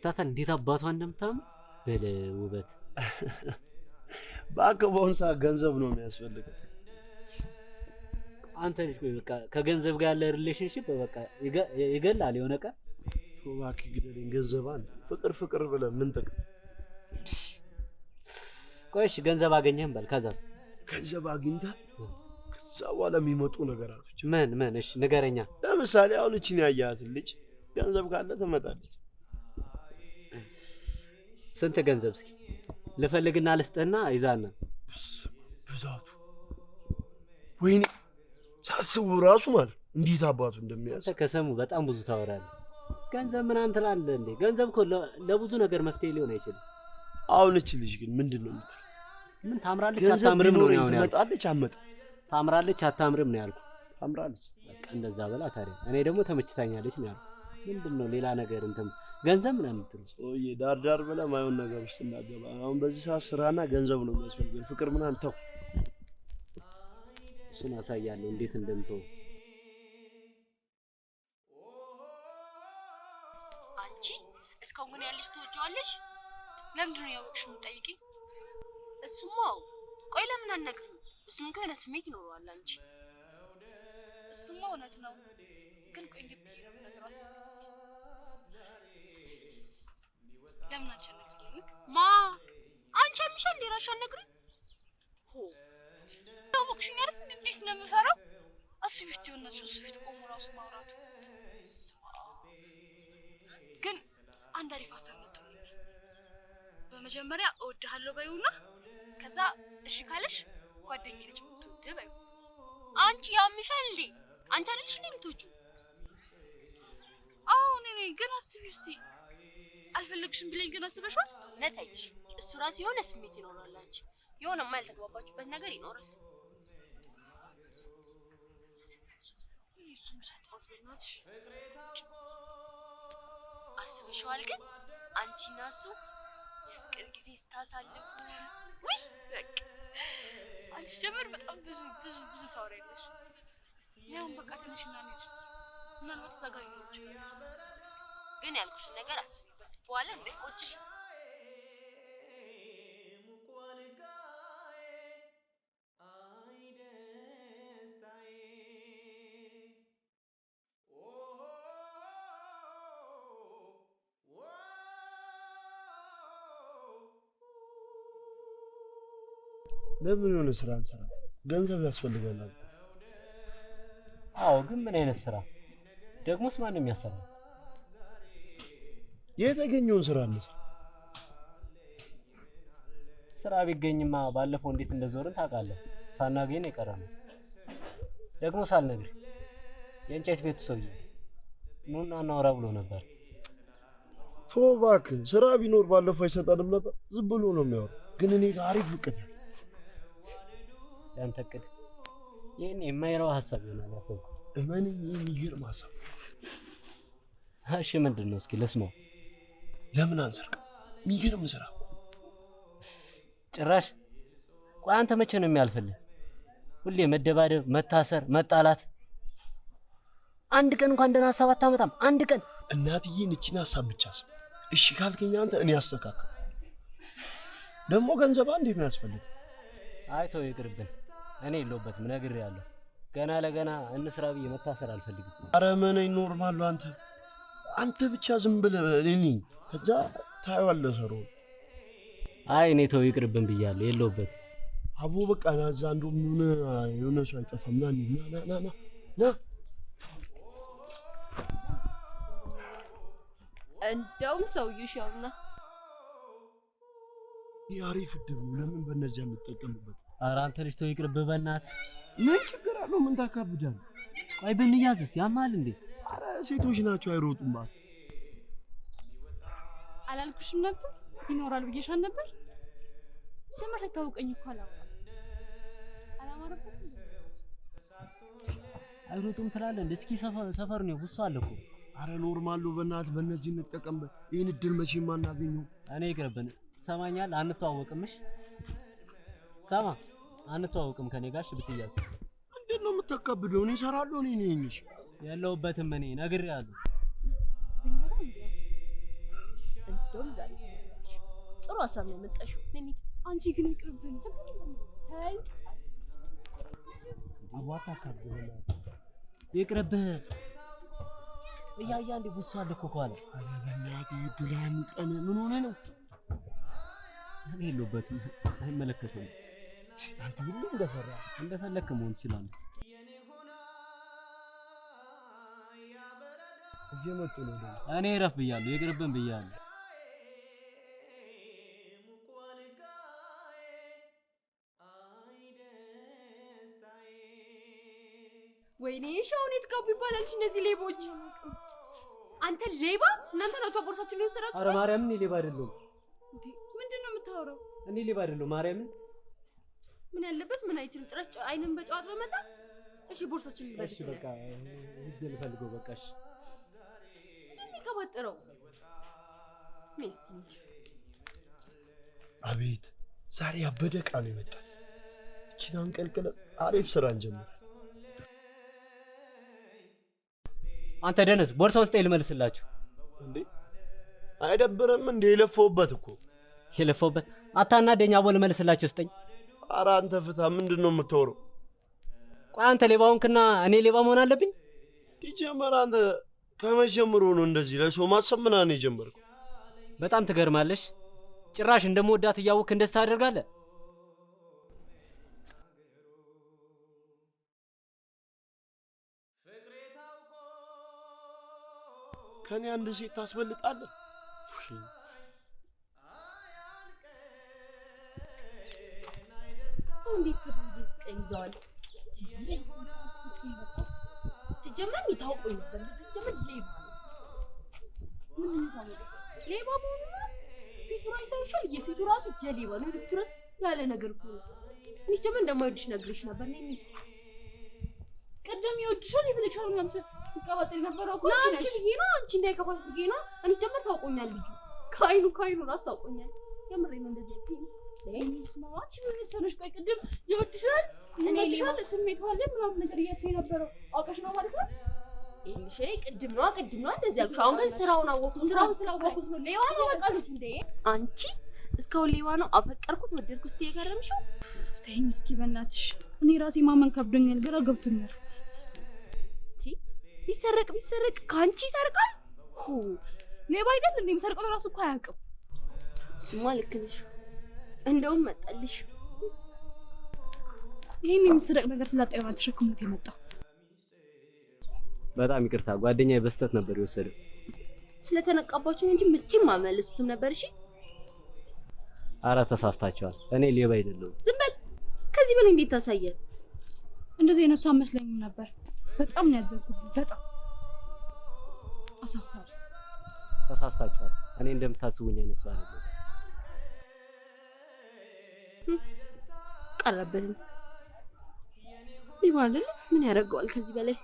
አይታታል እንዴት አባቷ እንደምታምር በለ ውበት ባከቦን ሰዓት ገንዘብ ነው የሚያስፈልገው አንተ ልጅ ቆይ በቃ ከገንዘብ ጋር ያለ ሪሌሽንሺፕ በቃ ይገላል የሆነ ቀን ቶባክ ግደለኝ ገንዘብ አለ ፍቅር ብለህ ምን ጥቅም ቆይሽ ገንዘብ አገኘህም በል ከዛስ ገንዘብ አግኝተህ ከዛ በኋላ የሚመጡ ነገራቶች ምን እሺ ንገረኛ ለምሳሌ አሁን እቺን ያያት ልጅ ገንዘብ ካለ ትመጣለች ስንት ገንዘብ እስኪ ልፈልግና ልስጥህና ይዛና ብዛቱ ወይኔ ሳስቡ ራሱ ማለት እንዴት አባቱ እንደሚያስ ከሰሙ በጣም ብዙ ታወራለህ ገንዘብ ምናምን ትላለህ እንዴ ገንዘብ እኮ ለብዙ ነገር መፍትሄ ሊሆን አይችልም አሁን እቺ ልጅ ግን ምንድነው የምትለው ምን ታምራለች አታምርም ነው ያው ትመጣለች አመጣ ታምራለች አታምርም ነው ያልኩ ታምራለች በቃ እንደዛ በላ ታዲያ እኔ ደግሞ ተመችታኛለች ነው ያልኩ ምንድነው ሌላ ነገር እንትን ገንዘብ ምናምን ትሉ ኦዬ ዳር ብለ ማይሆን ነገር ውስጥ እናገባ አሁን በዚህ ሰዓት ስራና ገንዘብ ነው የሚያስፈልገው ፍቅር ምናምን ተው እሱን አሳያለሁ እንዴት እንደምተው አንቺ እስካሁን ያለሽ ትወጪዋለሽ ለምንድን ነው ያወቅሽው ጠይቂ እሱማ ቆይ ለምን አነግሪው እሱም ከሆነ ስሜት ይኖረዋል አንቺ እሱማ እውነት ነው ግን ቆይ ልብይ ነው ነገር አስብ ለምን አንቺ አነግሪኝ ማ አንቺ ምሽል ሊራሽ አነግሪ ሆ ታውቅሽኝ አይደል እንዴት ነው የምፈራው አስቢሽ ትሆነሽ እሱ ፊት ቆሞ ራሱ ማውራቱ ግን አንድ አሪፍ ሀሳብ መጥቶልኝ በመጀመሪያ እወድሃለሁ በይውና ከዛ እሺ ካለሽ ጓደኛዬ ልጅ ምትወድ በይው አንቺ ያምሻል እንዴ አንቺ አይደልሽ እንዴ ምትወጁ አዎ እኔ ግን አስቢሽ እስቲ አልፈልግሽም ብለኝ ግን አስበሽዋል ነታይሽ እሱ ራስ የሆነ ስሜት ይኖራል አንቺ የሆነ ማልተግባባችሁበት ነገር ይኖራል እሱም ሳጣት በእናትሽ አስበሽዋል ግን አንቺና እሱ የፍቅር ጊዜ ስታሳልፉ ወይ በቃ አንቺ ጀመር በጣም ብዙ ታወሪያለሽ ያው በቃ ትንሽና ነሽ ምናልባት ዘጋኝ ነው ግን ያልኩሽን ነገር አስቢበት በኋላ እንዳይቆጭሽ ለምን የሆነ ስራ እንሰራ ገንዘብ ያስፈልገናል አዎ ግን ምን አይነት ስራ ደግሞስ ማን ነው የሚያሰራው የተገኘውን ስራ ነው ስራ ቢገኝማ ባለፈው እንዴት እንደዞርን ታውቃለህ ሳናገኝ የቀረነው ደግሞ ሳልነግር የእንጨት ቤቱ ሰውዬ ኑና እናውራ ብሎ ነበር ቶባክ ስራ ቢኖር ባለፈው አይሰጣንም ነበር ዝም ብሎ ነው የሚያወራው ግን እኔ ጋር አሪፍ ፍቅር ያንተ ቅድ ይሄን የማይረው ሐሳብ ይሆናል ያሰብኩ እመን የሚገርም ሐሳብ እሺ ምንድነው እስኪ ለስማው ለምን አንሰርቅ የሚገርም ስራ ጭራሽ ቆይ አንተ መቼ ነው የሚያልፍልህ ሁሌ መደባደብ መታሰር መጣላት አንድ ቀን እንኳን እንደና ሐሳብ አታመጣም አንድ ቀን እናትዬን እቺን ሐሳብ ብቻ አስብ እሺ ካልከኝ አንተ እኔ አስተካክል ደግሞ ገንዘብ አንዴ ነው ያስፈልግ አይተው ይቅርብን እኔ የለውበትም ነግሬያለሁ ገና ለገና እንስራ ብዬ መታሰር አልፈልግም አረ ምን ኖርማል አንተ ብቻ ዝም ብለህ እኔ ከዛ ታይዋለህ ሰሩ አይ እኔ ተው ይቅርብን ብያለሁ የለውበት አቦ በቃ ናዛ እንደም የሆነ ሰው አይጠፋም ና እንደውም ሰውዬሽ ያውና ያሪፍ ድም ለምን በእነዚያ እንጠቀምበት ኧረ አንተ ልጅ ተው ይቅርብህ በእናት ምን ችግር አለው ምን ታካብዳለህ ቆይ ብንያዝስ ያማል እንዴ አረ ሴቶች ናቸው አይሮጡም ማለት አላልኩሽም ነበር ይኖራል ብዬሻል ነበር ጀመር ታውቀኝ እኮ አላማረኩም አይሮጡም ትላለህ እንዴ እስኪ ሰፈር ነው ውስጥ አለ እኮ አረ ኖርማል ነው በእናት በእነዚህ እንጠቀምበት ይሄን እድል መቼም ማናገኘው እኔ ይቅርብን ሰማኛል አንተዋወቅምሽ ሰማ አንተዋወቅም ከኔ ጋርሽ ብትያዝ እንዴት ነው የምትከብደው እኔ እሰራለሁ እኔ ነኝሽ ያለውበትም እኔ ነግሬያለሁ ደውል ዛሬ ጥሩ ሀሳብ ነው የመጣሽው። ነኝ አንቺ ግን ይቅርብኝ። ታይ አዋጣ ካደለ ይቅርብህ እያያ እንደ ቡሷ አለኮ ኳላ አረ በእናትህ ዱላም ቀን ምን ሆነ ነው? እኔ የለሁበትም አይመለከተም። አንተ ሁሉ እንደፈለክ መሆን ይችላል። እየመጡ ነው ደግሞ እኔ ረፍ ብያለሁ ይቅርብን ብያለሁ። ወይኔ ሻውን የትጋቡ ይባላልሽ እነዚህ ሌቦች። አንተ ሌባ እናንተ ናችሁ ቦርሳችሁን የወሰዳችሁ። አረ ማርያም እኔ ሌባ አይደለሁም። እንዴ ምንድነው የምታወራው? እኔ ሌባ አይደለሁም ማርያም። ምን ያለበት ምን አይችልም ጭራሽ አይንም በጨዋት በመጣ። እሺ ቦርሳችንን እሺ በቃ ሂጅ ልፈልገው በቃ እሺ። የሚቀባጥረው ነስቲ አቤት ዛሬ ያበደ ቃል ይመጣል። እቺን አንቀልቅለ አሪፍ ስራ እንጀምር። አንተ ደነስ ቦርሳ ውስጥ ልመልስላችሁ። እንዴ አይደብርም እንዴ? የለፈውበት እኮ የለፈውበት አታናደኛ ቦል መልስላችሁ ስጠኝ። ኧረ አንተ ፍታ። ምንድነው የምታወራው? ቆይ አንተ ሌባውንክና እኔ ሌባ መሆን አለብኝ? ይጀመር አንተ ከመጀመሩ ነው እንደዚህ ለሰው ማሰብ ምናምን የጀመርከው? በጣም ትገርማለሽ። ጭራሽ እንደምወዳት እያወቅህ እንደዚህ ታደርጋለህ? ከኔ አንድ ሴት ታስበልጣለህ? ሰው እንዴት ከድንገት ቀይዘዋል? ሲጀመር ይታወቀው ነበር። ሲጀመር ሌባ መሆኑ ፊቱ አይታይሻል? የፊቱ ራሱ የሌባ ነው። ፊቱ ያለ ነገር እኮ ነው። ሲጀመር እንደማይወድሽ ነግሬሽ ነበር። ነኝ ቀደም ይወድሻል ይብለሻል ምናምን ሲቀባጥል ነበር እኮ አንቺ ብዬ ነው። አንቺ እንዳይከፋሽ ብዬ ነው። እኔ ጀመር ታውቆኛል። ልጁ ካይኑ ራስ ታውቆኛል። የምሬን ነው። እንደዚህ ያክል አንቺ ምን መሰለሽ? ቆይ ቅድም ይወድሻል እኔ ሌላ ስሜት አለ ምናምን ነገር እያልሽኝ ነበር። አውቀሽ ነው ማለት ነው? ይሄሽ ቅድም ነው እንደዚህ ያልኩሽ። አሁን ግን ስራውን አወኩት። ስራውን ስላወኩት ነው ሌባ ነው በቃ ልጁ። እንዴ አንቺ እስካሁን ሌባ ነው አፈቀርኩት ወደድኩት እስቲ የገረምሽው? ተይኝ እስኪ በእናትሽ። እኔ ራሴ ማመን ከብዶኛል፣ ግራ ገብቶኛል። ቢሰረቅ ካንቺ ይሰርቃል? ሌባ አይደል እንዴ? የሚሰርቀው ራሱ እኮ አያውቅም። እሱማ ልክ ነሽ። እንደውም መጣልሽ። ይሄን የሚሰረቅ ነገር ስላጣየው ነው ተሸክሞት የመጣው። በጣም ይቅርታ ጓደኛዬ በስተት ነበር የወሰደው። ስለተነቃባችሁ እንጂ ምንም ማመለሱትም ነበር። እሺ አረ ተሳስታችኋል። እኔ ሌባ አይደለሁም። ዝም በል። ከዚህ በላይ እንዴት ታሳያለህ? እንደዚህ የነሱ አመስለኝም ነበር። በጣም ያዘንኩት። በጣም አሳፋሪ። ተሳስታችኋል። እኔ እንደምታስቡኝ አይነሱ አይደለም። ቀረብን ሊባል ምን ያደርገዋል ከዚህ በላይ?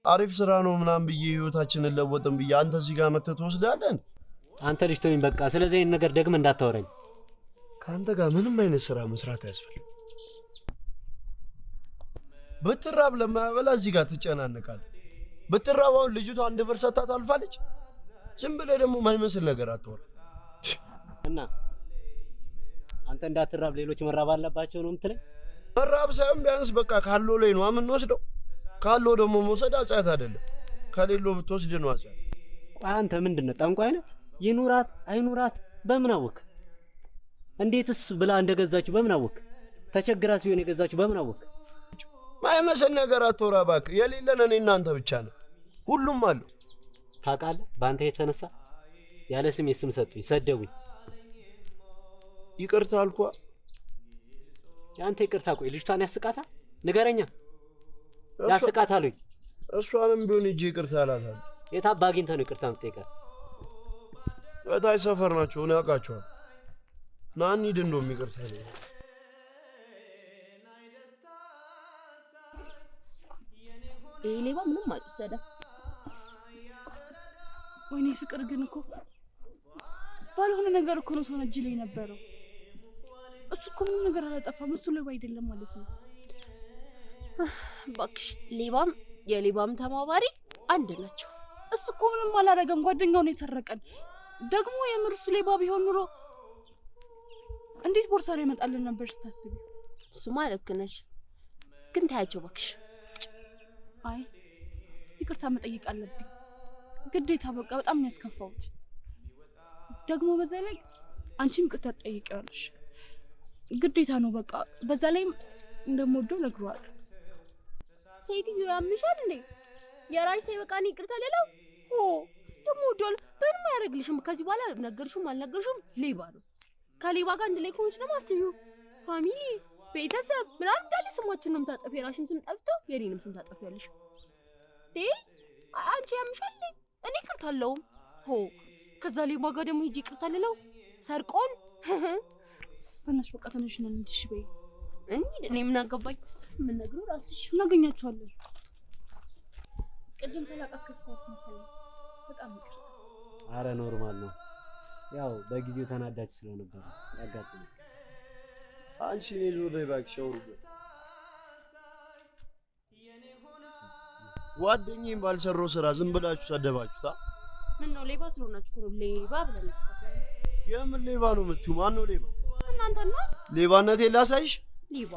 አሪፍ ስራ ነው ምናምን ብዬ ህይወታችንን ለወጥን ብዬ አንተ እዚህ ጋር መተህ ትወስዳለህ? አንተ ልጅ ተወኝ በቃ። ስለዚህ ይሄን ነገር ደግመህ እንዳታወራኝ። ከአንተ ጋር ምንም አይነት ስራ መስራት አያስፈልግም። ብትራብ ለማያበላ እዚህ ጋር ትጨናነቃለህ። ብትራብ አሁን ልጅቷ አንድ ብር ሰጥታ ታልፋለች። ዝም ብለህ ደግሞ ማይመስል ነገር አትወራ። እና አንተ እንዳትራብ ሌሎች መራብ አለባቸው ነው የምትለኝ? መራብ ሳይሆን ቢያንስ በቃ ካለው ላይ ነው የምንወስደው። ካለው ደግሞ መውሰድ አጻት አይደለም። ከሌለው ብትወስድ ነው አጻት። ቆይ አንተ ምንድነው ጠንቋይ ነህ? ይኑራት አይኑራት በምን አወቅ? እንዴትስ ብላ እንደገዛችሁ በምን አወቅ? ተቸግራስ ቢሆን የገዛችሁ በምን አወቅ? ማይመስል ነገር አትወራ እባክህ። የሌለን እኔ እናንተ ብቻ ነው። ሁሉም አሉ። ታውቃለህ፣ በአንተ የተነሳ ያለ ስም የስም ሰጡኝ፣ ሰደቡኝ። ይቅርታ አልኳ። ያንተ ይቅርታ ቆይ ልጅቷን ያስቃታል? ንገረኛ። ያስቃታል? እሷንም ቢሆን እጄ ይቅርታ አላታለሁ። የታባ አግኝተህ ነው ይቅርታ የምትጠይቃት? በታይ ሰፈር ናቸው እኔ አውቃቸዋለሁ። ና እንሂድ እንደውም ይቅርታ ይለኛል። ይሄ ሌባ ምንም አልወሰደም። ወይኔ ፍቅር ግን እኮ ባልሆነ ነገር እኮ ነው ሰው እጅ ላይ ነበረው። እሱ እኮ ምንም ነገር አላጠፋም። እሱ ሌባ አይደለም ማለት ነው። እባክሽ ሌባም የሌባም ተባባሪ አንድ ናቸው። እሱ እኮ ምንም አላደረገም። ጓደኛው ነው የሰረቀን። ደግሞ የምርሱ ሌባ ቢሆን ኑሮ እንዴት ቦርሳ ላይ ይመጣልን ነበር ስታስቢ? እሱማ ልክ ነሽ፣ ግን ታያቸው እባክሽ። አይ ይቅርታ መጠየቅ አለብኝ ግዴታ። በቃ በጣም የሚያስከፋውት ደግሞ በዛ ላይ አንቺም ይቅርታ ትጠይቂዋለሽ ግዴታ ነው። በቃ በዛ ላይ እንደምወደው ነግሯል። ሴትዮ ያምሻል እንዴ? የራይስ ሳይበቃኝ ይቅርታ ሌላው ደግሞ ወደል ምንም አያደርግልሽም። ከዚህ በኋላ ነገርሽም አልነገርሽም ሌባ ነው። ከሌባ ጋር አንድ ላይ ከሆንሽ ደግሞ አስቢው፣ ፋሚሊ ቤተሰብ ምናምን እንዳለ ስማችን ነው የምታጠፊ። የራሽን ስም ጠፍቶ የኔንም ስም ታጠፊያለሽ። አንቺ ያምሻል እንዴ? እኔ ይቅርታ አለውም ከዛ ሌባ ጋር ደግሞ ሂጂ ይቅርታ ልለው ሰርቆን በእናትሽ በቃ ተነሽ ነው እንድሽ በይ። እኔ ምን አገባኝ? ምን ነግሩ ራስሽ እናገኛቸዋለን። ቅድም ሰላቅ አስከፋት መሰለኝ። በጣም ይቅርታ። አረ ኖርማል ነው። ያው በጊዜው ተናዳች ስለነበር ያጋጥማል። አንቺ ነው ዞር እባክሽ አውሩ። ጓደኛዬን ባልሰራው ስራ ዝም ብላችሁ ሰደባችሁታ። ምን ነው ሌባ ስለሆናችሁ ነው ሌባ ብለን የምን ሌባ ነው የምትይው? ማን ነው ሌባ? እናንተ ነው። ሌባነቴን ላሳይሽ። ሌባ